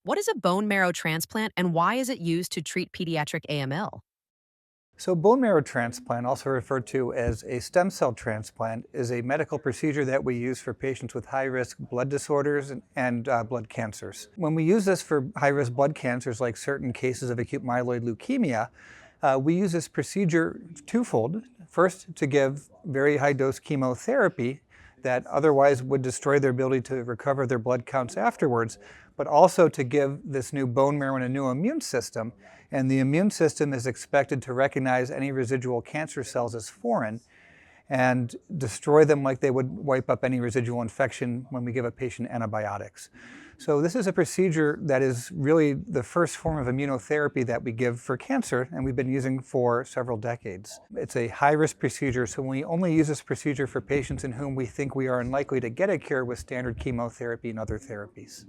What is a bone marrow transplant and why is it used to treat pediatric AML? So bone marrow transplant, also referred to as a stem cell transplant, is a medical procedure that we use for patients with high-risk blood disorders and blood cancers. When we use this for high-risk blood cancers, like certain cases of acute myeloid leukemia, we use this procedure twofold. First, to give very high-dose chemotherapy that otherwise would destroy their ability to recover their blood counts afterwards, but also to give this new bone marrow and a new immune system. And the immune system is expected to recognize any residual cancer cells as foreign and destroy them like they would wipe up any residual infection when we give a patient antibiotics. So this is a procedure that is really the first form of immunotherapy that we give for cancer, and we've been using for several decades. It's a high-risk procedure, so we only use this procedure for patients in whom we think we are unlikely to get a cure with standard chemotherapy and other therapies.